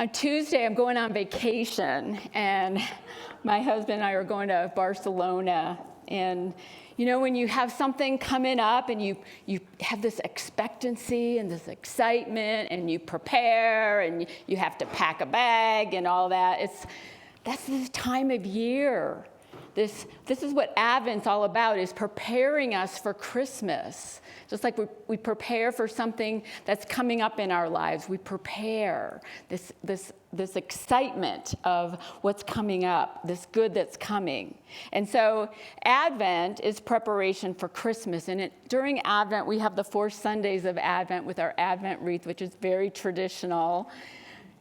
On Tuesday, I'm going on vacation, and my husband and I are going to Barcelona. And you know, when you have something coming up and you have this expectancy and this excitement and you prepare and you have to pack a bag and all that, that's this time of year. This is what Advent's all about, is preparing us for Christmas. Just like we prepare for something that's coming up in our lives, we prepare this excitement of what's coming up, this good that's coming. And so Advent is preparation for Christmas. And during Advent, we have the 4 Sundays of Advent with our Advent wreath, which is very traditional.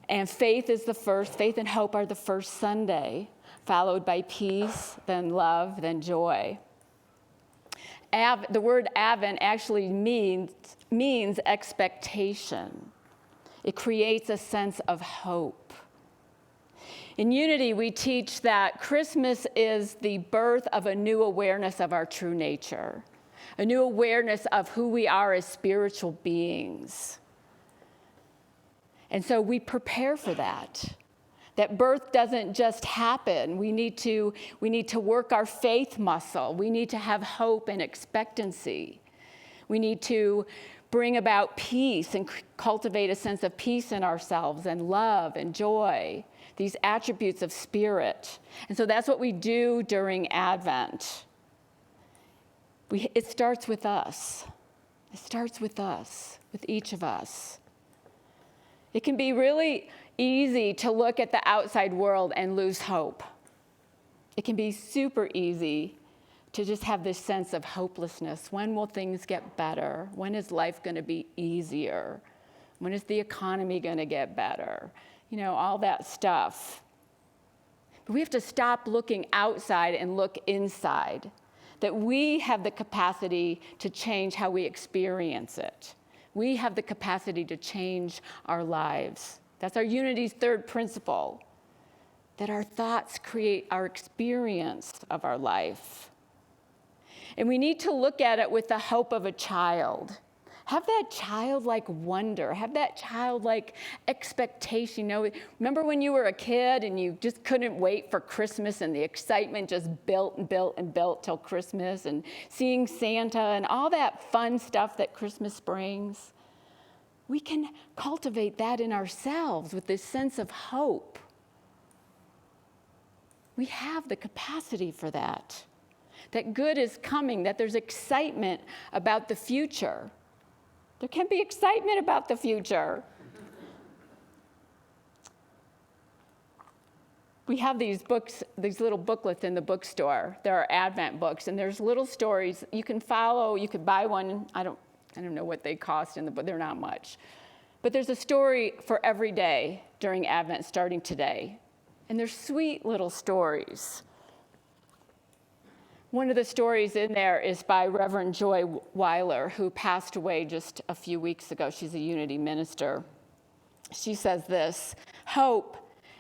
And faith is the first. Faith and hope are the first Sunday, followed by peace, then love, then joy. The word Advent actually means expectation. It creates a sense of hope. In Unity, we teach that Christmas is the birth of a new awareness of our true nature, a new awareness of who we are as spiritual beings. And so we prepare for that. That birth doesn't just happen. We need to work our faith muscle. We need to have hope and expectancy. We need to bring about peace and cultivate a sense of peace in ourselves and love and joy, these attributes of spirit. And so that's what we do during Advent. It starts with us. It starts with us, with each of us. It can be really easy to look at the outside world and lose hope. It can be super easy to just have this sense of hopelessness. When will things get better? When is life going to be easier? When is the economy going to get better? You know, all that stuff. But we have to stop looking outside and look inside, that we have the capacity to change how we experience it. We have the capacity to change our lives. That's our Unity's third principle, that our thoughts create our experience of our life. And we need to look at it with the hope of a child. Have that childlike wonder, have that childlike expectation. You know, remember when you were a kid and you just couldn't wait for Christmas and the excitement just built and built and built till Christmas, and seeing Santa and all that fun stuff that Christmas brings? We can cultivate that in ourselves with this sense of hope. We have the capacity for that. That good is coming, that there's excitement about the future. There can be excitement about the future. We have these books, these little booklets in the bookstore. There are Advent books, and there's little stories you can follow. You could buy one. I don't know what they cost in the book. They're not much. But there's a story for every day during Advent, starting today. And they're sweet little stories. One of the stories in there is by Reverend Joy Weiler, who passed away just a few weeks ago. She's a Unity minister. She says this: hope,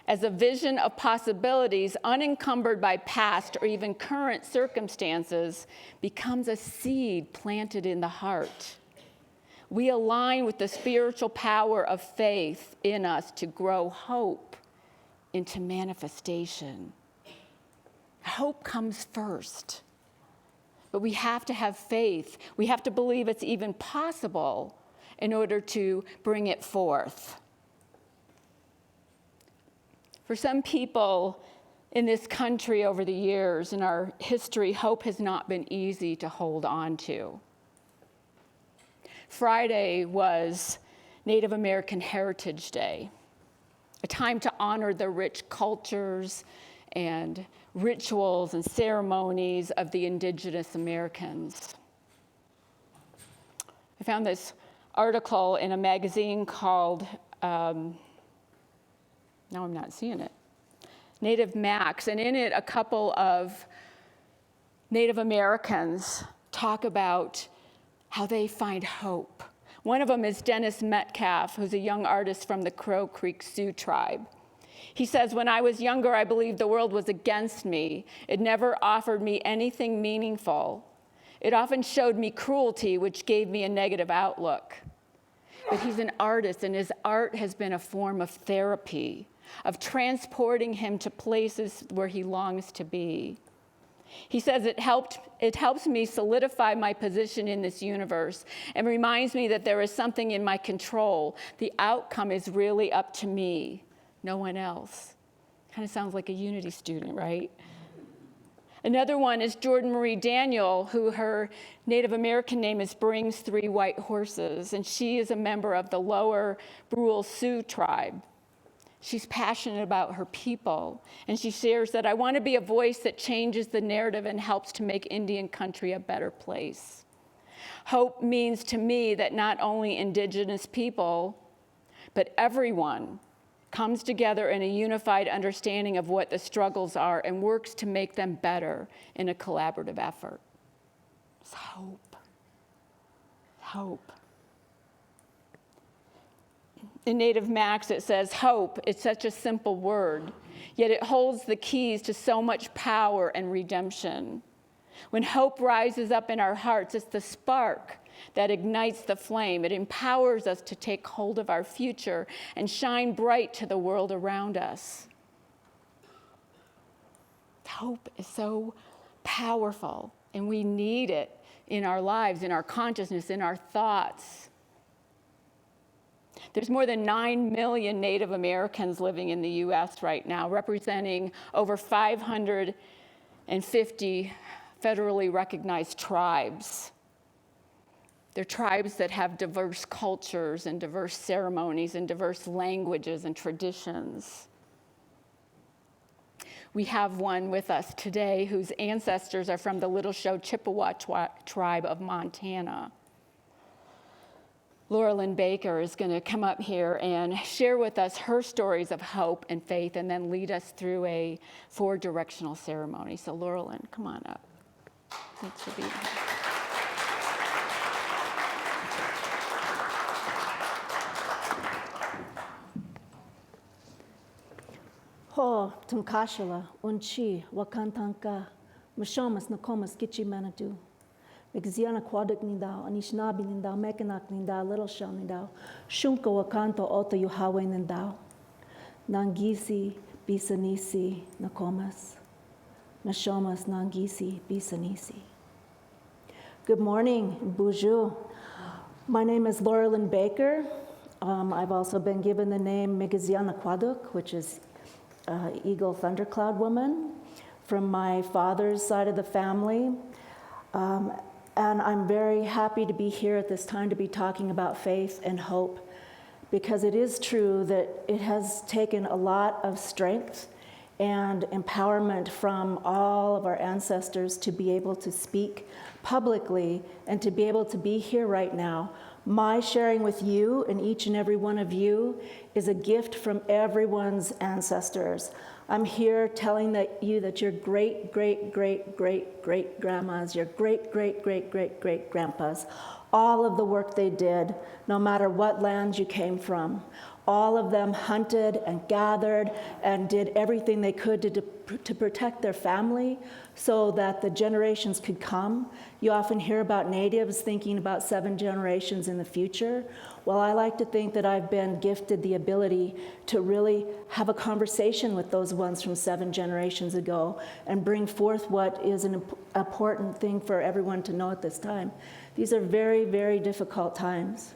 as a vision of possibilities unencumbered by past or even current circumstances, becomes a seed planted in the heart. We align with the spiritual power of faith in us to grow hope into manifestation. Hope comes first. But we have to have faith. We have to believe it's even possible in order to bring it forth. For some people in this country over the years, in our history, hope has not been easy to hold on to. Friday was Native American Heritage Day, a time to honor the rich cultures and rituals and ceremonies of the indigenous Americans. I found this article in a magazine called, now I'm not seeing it, Native Max, and in it a couple of Native Americans talk about how they find hope. One of them is Dennis Metcalf, who's a young artist from the Crow Creek Sioux tribe. He says, when I was younger, I believed the world was against me. It never offered me anything meaningful. It often showed me cruelty, which gave me a negative outlook. but he's an artist, and his art has been a form of therapy, of transporting him to places where he longs to be. He says it helps me solidify my position in this universe and reminds me that there is something in my control. The outcome is really up to me, no one else. Kind of sounds like a Unity student, right? Another one is Jordan Marie Daniel, who her Native American name is Brings Three White Horses, and she is a member of the Lower Brule Sioux tribe. She's passionate about her people, and she shares that I want to be a voice that changes the narrative and helps to make Indian country a better place. Hope means to me that not only Indigenous people, but everyone comes together in a unified understanding of what the struggles are and works to make them better in a collaborative effort. It's hope. Hope. In Native Max, it says, hope, it's such a simple word, yet it holds the keys to so much power and redemption. When hope rises up in our hearts, it's the spark that ignites the flame. It empowers us to take hold of our future and shine bright to the world around us. Hope is so powerful, and we need it in our lives, in our consciousness, in our thoughts. There's more than 9 million Native Americans living in the U.S. right now, representing over 550 federally recognized tribes. They're tribes that have diverse cultures and diverse ceremonies and diverse languages and traditions. We have one with us today whose ancestors are from the Little Show Chippewa tribe of Montana. Laurelyn Baker is going to come up here and share with us her stories of hope and faith and then lead us through a 4-directional ceremony. So Laurelyn, come on up. Thanks for being here. Ho tunkashila unchi wakantanka mashomas nakomas kichi manatu Migziana kwadik nindao anishnabi nindao mekanak nindao little shell nindao shunka wakanto ota yuhawe nindao nangisi bisanisi nakomas mashomas nangisi bisanisi. Good morning, bonjour. My name is Laurelyn Baker. I've also been given the name Migiziana Kwaduk, which is Eagle Thundercloud Woman, from my father's side of the family. And I'm very happy to be here at this time to be talking about faith and hope, because it is true that it has taken a lot of strength and empowerment from all of our ancestors to be able to speak publicly and to be able to be here right now. My sharing with you and each and every one of you is a gift from everyone's ancestors. I'm here telling you that your great-great-great-great-great-grandmas, your great-great-great-great-great-grandpas, all of the work they did, no matter what land you came from, all of them hunted and gathered and did everything they could to protect their family so that the generations could come. You often hear about natives thinking about 7 generations in the future. Well, I like to think that I've been gifted the ability to really have a conversation with those ones from 7 generations ago and bring forth what is an important thing for everyone to know at this time. These are very, very difficult times.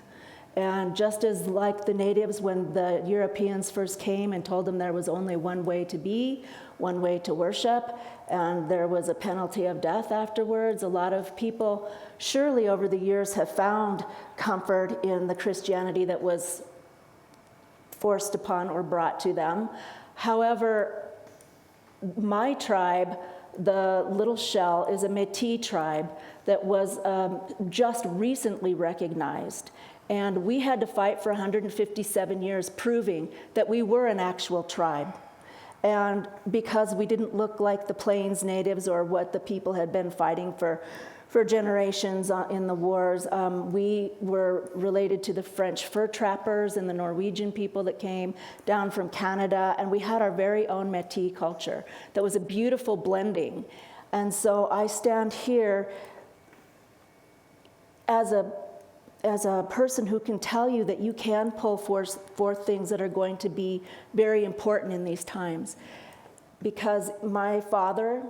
And just as like the natives, when the Europeans first came and told them there was only one way to be, one way to worship, and there was a penalty of death afterwards, a lot of people surely over the years have found comfort in the Christianity that was forced upon or brought to them. However, my tribe, the Little Shell, is a Métis tribe that was just recently recognized. And we had to fight for 157 years proving that we were an actual tribe. And because we didn't look like the Plains natives or what the people had been fighting for generations in the wars, we were related to the French fur trappers and the Norwegian people that came down from Canada. And we had our very own Métis culture that was a beautiful blending. And so I stand here as a a person who can tell you that you can pull forth things that are going to be very important in these times. Because my father,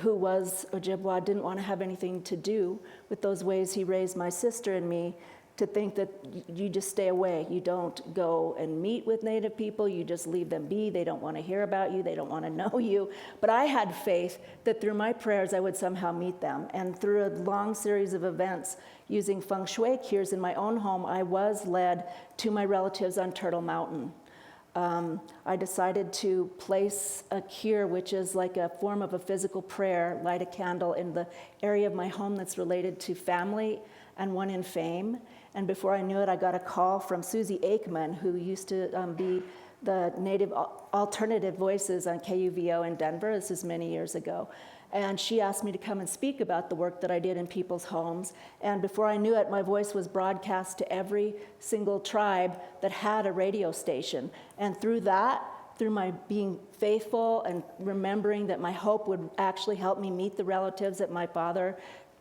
who was Ojibwa, didn't want to have anything to do with those ways he raised my sister and me, to think that you just stay away. You don't go and meet with Native people. You just leave them be. They don't want to hear about you. They don't want to know you. But I had faith that through my prayers, I would somehow meet them. And through a long series of events, using feng shui cures in my own home, I was led to my relatives on Turtle Mountain. I decided to place a cure, which is like a form of a physical prayer, light a candle in the area of my home that's related to family and one in fame. And before I knew it, I got a call from Susie Aikman, who used to be the Native Alternative Voices on KUVO in Denver. This is many years ago. And she asked me to come and speak about the work that I did in people's homes. And before I knew it, my voice was broadcast to every single tribe that had a radio station. And through that, through my being faithful and remembering that my hope would actually help me meet the relatives that my father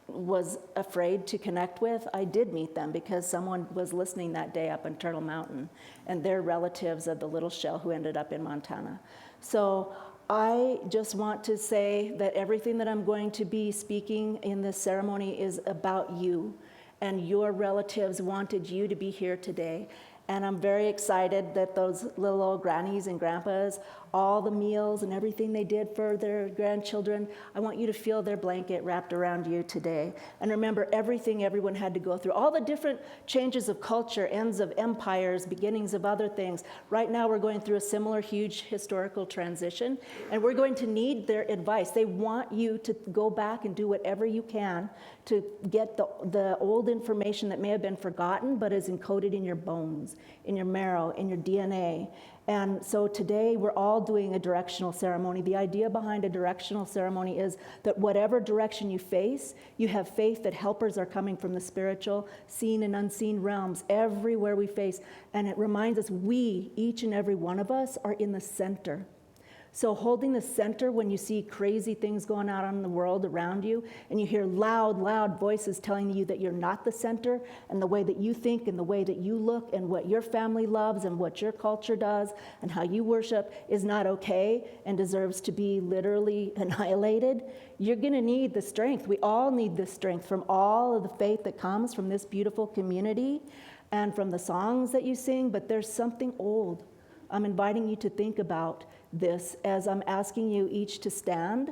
was afraid to connect with, I did meet them because someone was listening that day up in Turtle Mountain, and they're relatives of the little shell who ended up in Montana. So I just want to say that everything that I'm going to be speaking in this ceremony is about you, and your relatives wanted you to be here today. And I'm very excited that those little old grannies and grandpas, all the meals and everything they did for their grandchildren, I want you to feel their blanket wrapped around you today. And remember everything everyone had to go through, all the different changes of culture, ends of empires, beginnings of other things. Right now we're going through a similar huge historical transition, and we're going to need their advice. They want you to go back and do whatever you can to get the old information that may have been forgotten but is encoded in your bones, in your marrow, in your DNA. And so today we're all doing a directional ceremony. The idea behind a directional ceremony is that whatever direction you face, you have faith that helpers are coming from the spiritual, seen and unseen realms everywhere we face. And it reminds us we, each and every one of us, are in the center. So holding the center when you see crazy things going on in the world around you, and you hear loud, loud voices telling you that you're not the center, and the way that you think and the way that you look and what your family loves and what your culture does and how you worship is not okay and deserves to be literally annihilated, you're going to need the strength. We all need this strength from all of the faith that comes from this beautiful community and from the songs that you sing, but there's something old. I'm inviting you to think about this as I'm asking you each to stand.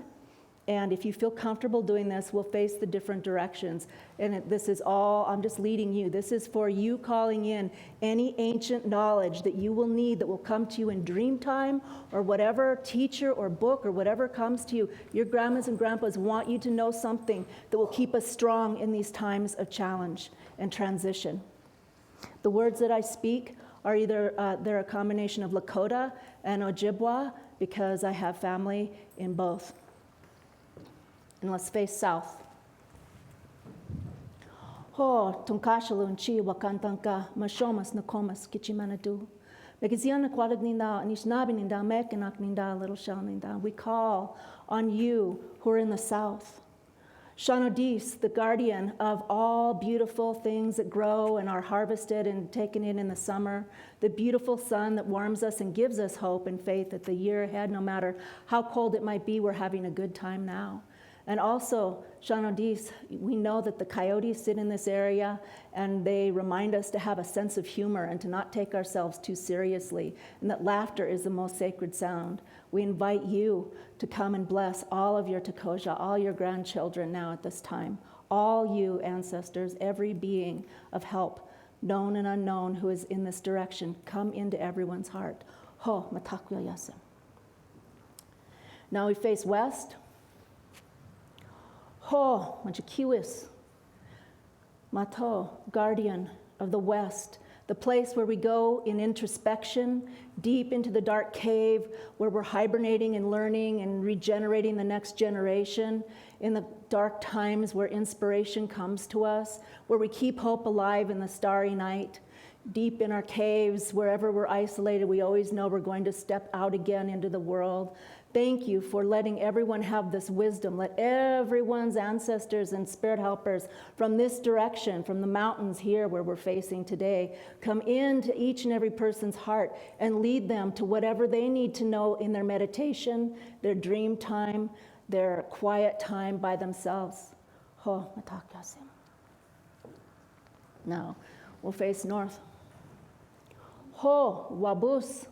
And if you feel comfortable doing this, we'll face the different directions. And this is all, I'm just leading you. This is for you calling in any ancient knowledge that you will need, that will come to you in dream time, or whatever teacher or book or whatever comes to you. Your grandmas and grandpas want you to know something that will keep us strong in these times of challenge and transition. The words that I speak are either, they're a combination of Lakota and Ojibwa, because I have family in both. And let's face south. Ho, tunkashalun chi wakantanka, mashomas nakomas kichimanadu. Megaziana quadagninda, anishnabinda, mekanakninda, little shalninda. We call on you who are in the south. Shanodis, the guardian of all beautiful things that grow and are harvested and taken in the summer, the beautiful sun that warms us and gives us hope and faith that the year ahead, no matter how cold it might be, we're having a good time now. And also, Shanodis, we know that the coyotes sit in this area and they remind us to have a sense of humor and to not take ourselves too seriously, and that laughter is the most sacred sound. We invite you to come and bless all of your Tekosha, all your grandchildren now at this time, all you ancestors, every being of help, known and unknown, who is in this direction. Come into everyone's heart. Ho, matakuya yasem. Now we face west. Ho, Manchakiwis, Mato, guardian of the West, the place where we go in introspection, deep into the dark cave, where we're hibernating and learning and regenerating the next generation, in the dark times where inspiration comes to us, where we keep hope alive in the starry night. deep in our caves, wherever we're isolated, we always know we're going to step out again into the world. Thank you for letting everyone have this wisdom. Let everyone's ancestors and spirit helpers from this direction, from the mountains here where we're facing today, come into each and every person's heart and lead them to whatever they need to know in their meditation, their dream time, their quiet time by themselves. Now, we'll face north. Ho, Wabus.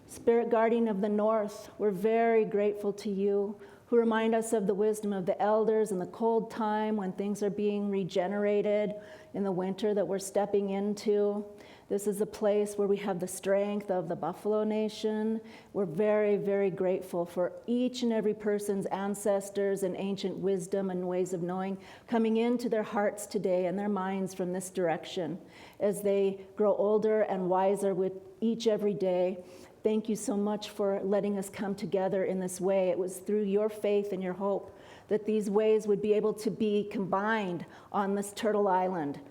Spirit guardian of the north, we're very grateful to you, who remind us of the wisdom of the elders in the cold time when things are being regenerated in the winter that we're stepping into. This is a place where we have the strength of the Buffalo Nation. We're very, very grateful for each and every person's ancestors and ancient wisdom and ways of knowing coming into their hearts today and their minds from this direction as they grow older and wiser with each every day. Thank you so much for letting us come together in this way. It was through your faith and your hope that these ways would be able to be combined on this Turtle Island.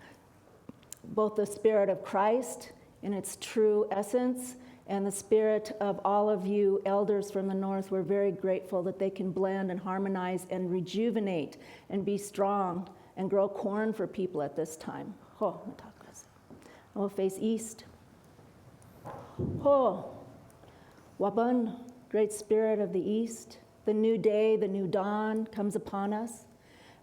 Both the Spirit of Christ in its true essence and the spirit of all of you elders from the north. We're very grateful that they can blend and harmonize and rejuvenate and be strong and grow corn for people at this time. We'll face east. Waban, great spirit of the east, the new day, the new dawn comes upon us.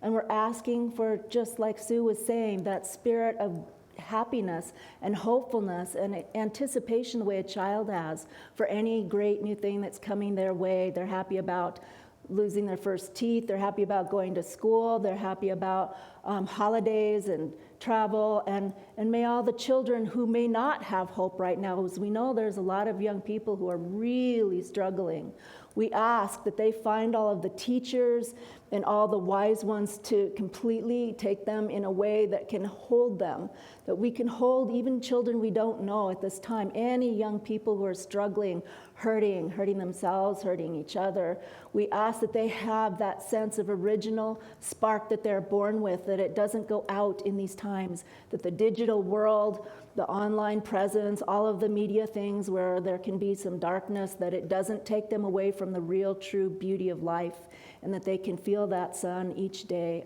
And we're asking for, just like Sue was saying, that spirit of happiness and hopefulness and anticipation the way a child has for any great new thing that's coming their way. They're happy about losing their first teeth. They're happy about going to school. They're happy about holidays and travel. And may all the children who may not have hope right now, as we know there's a lot of young people who are really struggling, we ask that they find all of the teachers and all the wise ones to completely take them in a way that can hold them, that we can hold even children we don't know at this time, any young people who are struggling, hurting themselves, hurting each other. We ask that they have that sense of original spark that they're born with, that it doesn't go out in these times, that the digital world, the online presence, all of the media things where there can be some darkness, that it doesn't take them away from the real, true beauty of life, and that they can feel that sun each day.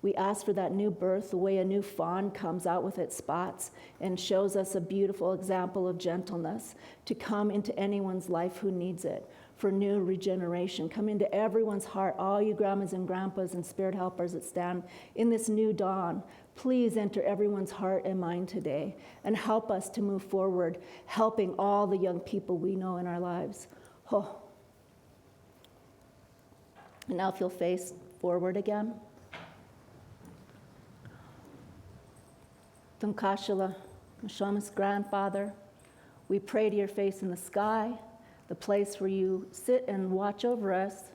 We ask for that new birth, the way a new fawn comes out with its spots and shows us a beautiful example of gentleness, to come into anyone's life who needs it, for new regeneration. Come into everyone's heart, all you grandmas and grandpas and spirit helpers that stand in this new dawn. Please enter everyone's heart and mind today and help us to move forward, helping all the young people we know in our lives. Oh. And now if you'll face forward again. Tunkashila, Neshama's grandfather, we pray to your face in the sky, the place where you sit and watch over us,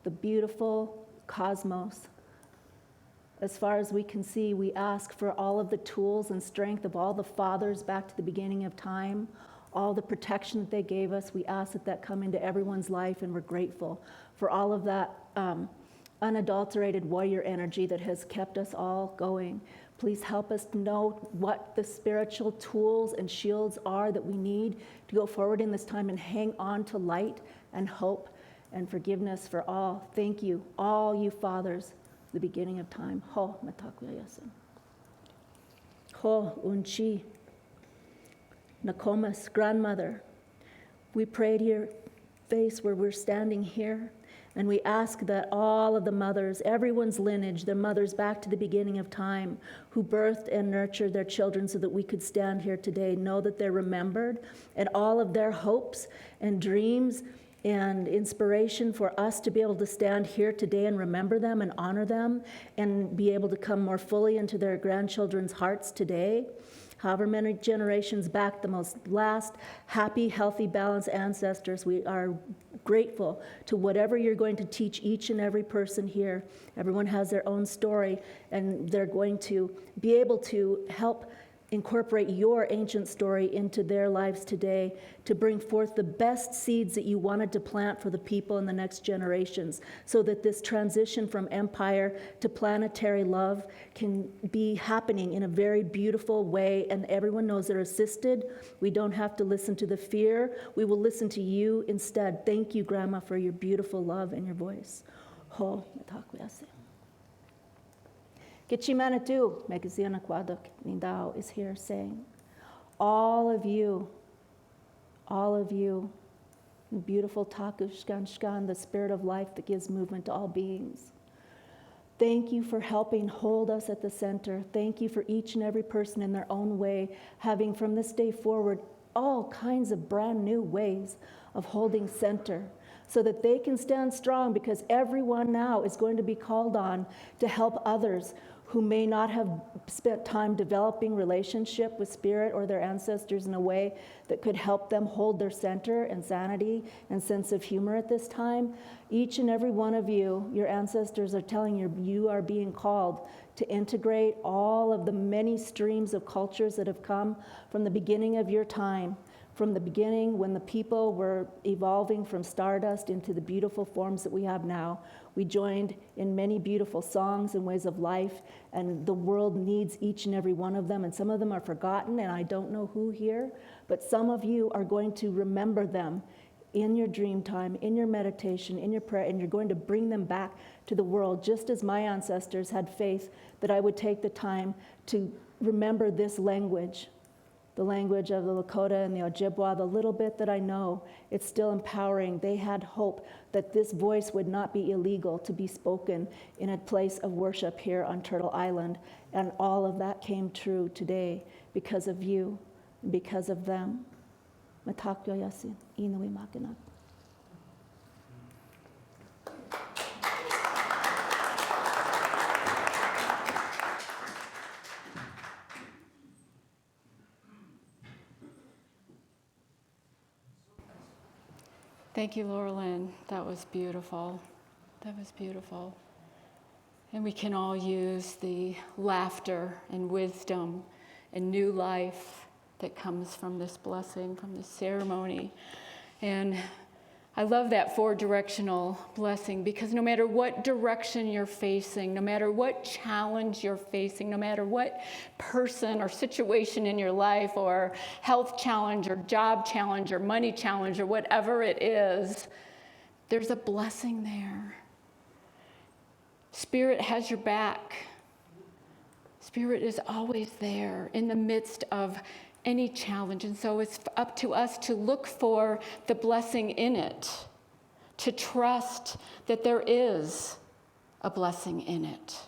the beautiful cosmos. As far as we can see, we ask for all of the tools and strength of all the fathers back to the beginning of time, all the protection that they gave us. We ask that that come into everyone's life, and we're grateful for all of that unadulterated warrior energy that has kept us all going. Please help us to know what the spiritual tools and shields are that we need to go forward in this time and hang on to light and hope and forgiveness for all. Thank you, all you fathers, the beginning of time. Ho matakuyayasan. Ho unchi. Nakoma's grandmother. We pray to your face where we're standing here. And we ask that all of the mothers, everyone's lineage, their mothers back to the beginning of time, who birthed and nurtured their children so that we could stand here today, know that they're remembered, and all of their hopes and dreams and inspiration for us to be able to stand here today and remember them and honor them and be able to come more fully into their grandchildren's hearts today. However many generations back, the most last happy, healthy, balanced ancestors, we are grateful to whatever you're going to teach each and every person here. Everyone has their own story, and they're going to be able to help incorporate your ancient story into their lives today to bring forth the best seeds that you wanted to plant for the people in the next generations, so that this transition from empire to planetary love can be happening in a very beautiful way, and everyone knows they're assisted. We don't have to listen to the fear. We will listen to you instead. Thank you, Grandma, for your beautiful love and your voice. Ho, metakwase. Gichimanatu, Megaziana Kwadok Nindao is here saying, all of you, beautiful Takushkan, the spirit of life that gives movement to all beings. Thank you for helping hold us at the center. Thank you for each and every person in their own way, having from this day forward all kinds of brand new ways of holding center, so that they can stand strong, because everyone now is going to be called on to help others who may not have spent time developing relationship with spirit or their ancestors in a way that could help them hold their center and sanity and sense of humor at this time. Each and every one of you, your ancestors are telling you, you are being called to integrate all of the many streams of cultures that have come from the beginning of your time. From the beginning, when the people were evolving from stardust into the beautiful forms that we have now, we joined in many beautiful songs and ways of life, and the world needs each and every one of them, and some of them are forgotten, and I don't know who here, but some of you are going to remember them in your dream time, in your meditation, in your prayer, and you're going to bring them back to the world, just as my ancestors had faith that I would take the time to remember this language. The language of the Lakota and the Ojibwa, the little bit that I know, it's still empowering. They had hope that this voice would not be illegal to be spoken in a place of worship here on Turtle Island. And all of that came true today because of you, because of them. Matakyo yasin, inui makinat. Thank you, Laura Lynn. That was beautiful. That was beautiful. And we can all use the laughter and wisdom and new life that comes from this blessing, from this ceremony. And I love that four-directional blessing, because no matter what direction you're facing, no matter what challenge you're facing, no matter what person or situation in your life, or health challenge or job challenge or money challenge or whatever it is, there's a blessing there. Spirit has your back. Spirit is always there in the midst of any challenge. And so it's up to us to look for the blessing in it, to trust that there is a blessing in it.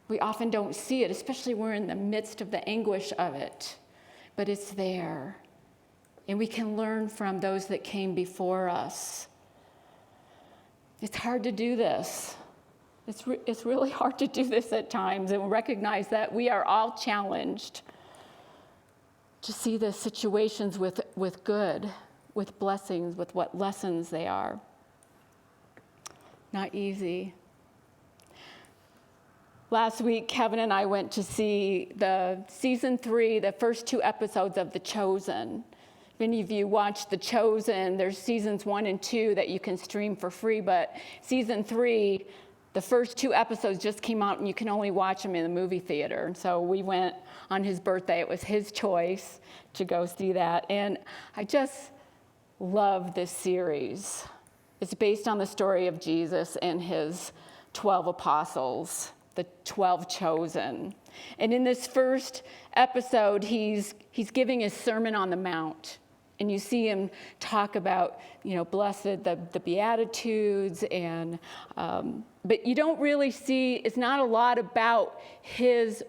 We often don't see it, especially when we're in the midst of the anguish of it, but it's there. And we can learn from those that came before us. It's hard to do this. It's really hard to do this at times, and recognize that we are all challenged to see the situations with good, with blessings, with what lessons they are. Not easy. Last week, Kevin and I went to see the season 3, the first 2 episodes of The Chosen. If any of you watched The Chosen, there's seasons 1 and 2 that you can stream for free, but season 3, the first 2 episodes just came out, and you can only watch them in the movie theater. And so we went on his birthday. It was his choice to go see that. And I just love this series. It's based on the story of Jesus and his 12 apostles, the 12 chosen. And in this first episode, he's giving his Sermon on the Mount. And you see him talk about, blessed, the Beatitudes, and but you don't really see, it's not a lot about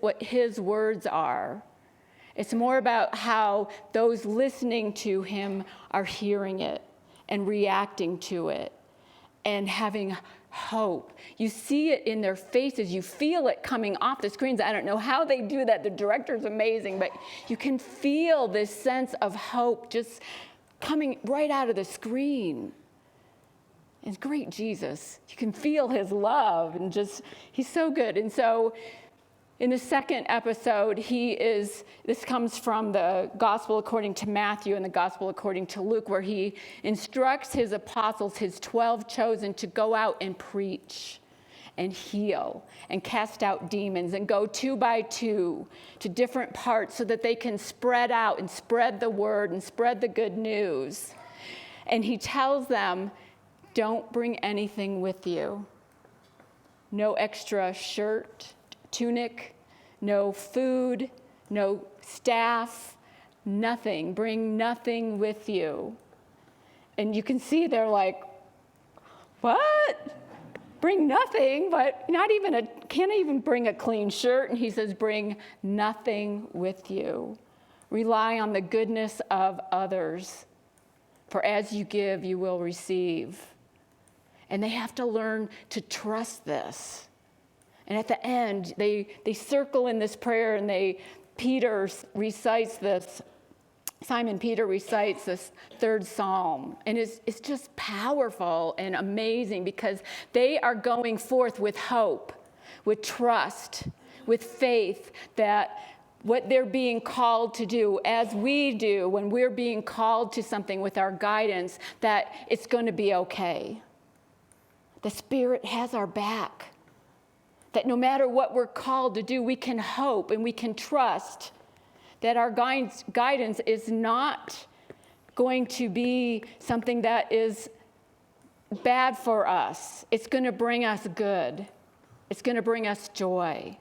what his words are. It's more about how those listening to him are hearing it and reacting to it and having hope. You see it in their faces. You feel it coming off the screens. I don't know how they do that. The director's amazing, but you can feel this sense of hope just coming right out of the screen. It's great Jesus. You can feel his love, and he's so good. And so In the second episode, this comes from the Gospel according to Matthew and the Gospel according to Luke, where he instructs his apostles, his 12 chosen, to go out and preach and heal and cast out demons and go 2 by 2 to different parts so that they can spread out and spread the word and spread the good news. And he tells them, don't bring anything with you. No extra shirt, tunic, no food, no staff, nothing. Bring nothing with you. And you can see they're like, what? Bring nothing, but can't even bring a clean shirt. And he says, bring nothing with you. Rely on the goodness of others. For as you give, you will receive. And they have to learn to trust this. And at the end, they circle in this prayer, and Simon Peter recites this third psalm. And it's just powerful and amazing because they are going forth with hope, with trust, with faith that what they're being called to do, as we do when we're being called to something with our guidance, that it's going to be okay. The Spirit has our back. That no matter what we're called to do, we can hope and we can trust that our guidance is not going to be something that is bad for us. It's going to bring us good. It's going to bring us joy.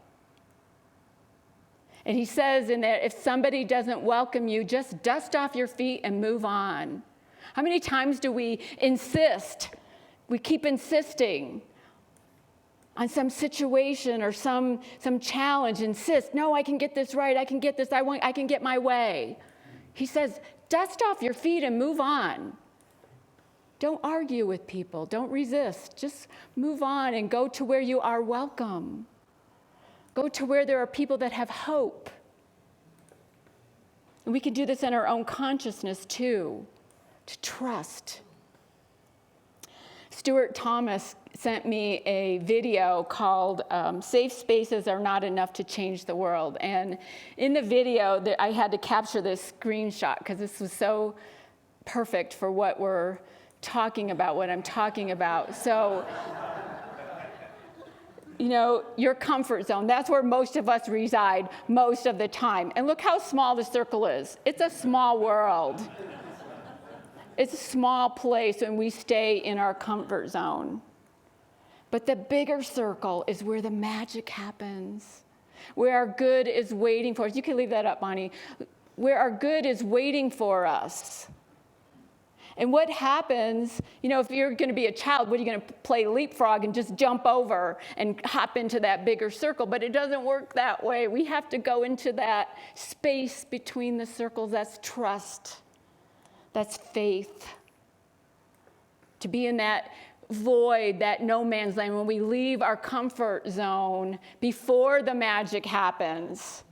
And he says in there, if somebody doesn't welcome you, just dust off your feet and move on. How many times do we insist? We keep insisting on some situation or some challenge, insist, no, I can get this right, I can get this, I can get my way. He says, dust off your feet and move on. Don't argue with people, don't resist, just move on and go to where you are welcome. Go to where there are people that have hope. And we can do this in our own consciousness too, to trust. Stuart Thomas sent me a video called Safe Spaces Are Not Enough to Change the World. And in the video, I had to capture this screenshot because this was so perfect for what we're talking about, what I'm talking about. So, your comfort zone, that's where most of us reside most of the time. And look how small the circle is. It's a small world. It's a small place and we stay in our comfort zone. But the bigger circle is where the magic happens, where our good is waiting for us. You can leave that up, Bonnie. Where our good is waiting for us. And what happens, if you're going to be a child, what are you going to play leapfrog and just jump over and hop into that bigger circle? But it doesn't work that way. We have to go into that space between the circles. That's trust. That's faith. To be in that void, that no man's land, when we leave our comfort zone before the magic happens.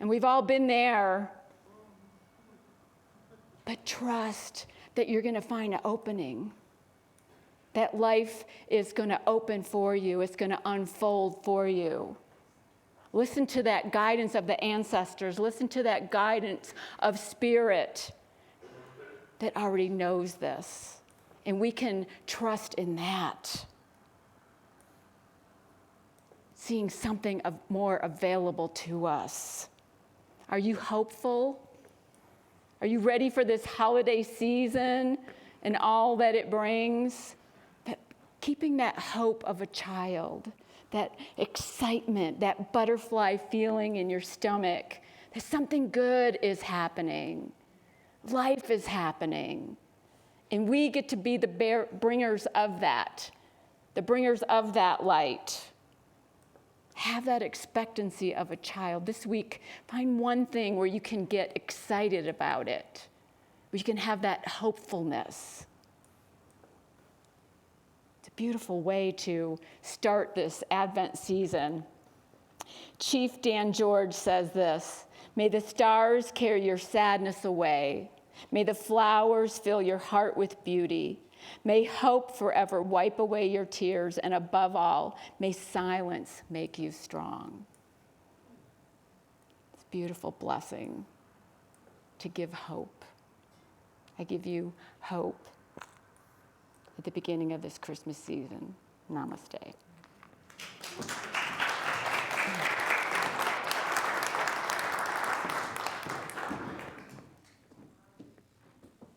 And we've all been there. But trust that you're going to find an opening. That life is going to open for you. It's going to unfold for you. Listen to that guidance of the ancestors. Listen to that guidance of Spirit that already knows this. And we can trust in that. Seeing something more available to us. Are you hopeful? Are you ready for this holiday season and all that it brings? But keeping that hope of a child, that excitement, that butterfly feeling in your stomach, that something good is happening. Life is happening. And we get to be the bringers of that, the bringers of that light. Have that expectancy of a child. This week, find one thing where you can get excited about it, where you can have that hopefulness. It's a beautiful way to start this Advent season. Chief Dan George says this, "May the stars carry your sadness away. May the flowers fill your heart with beauty. May hope forever wipe away your tears, and above all, may silence make you strong." beautiful blessing to give hope. I give you hope at the beginning of this Christmas season. Namaste.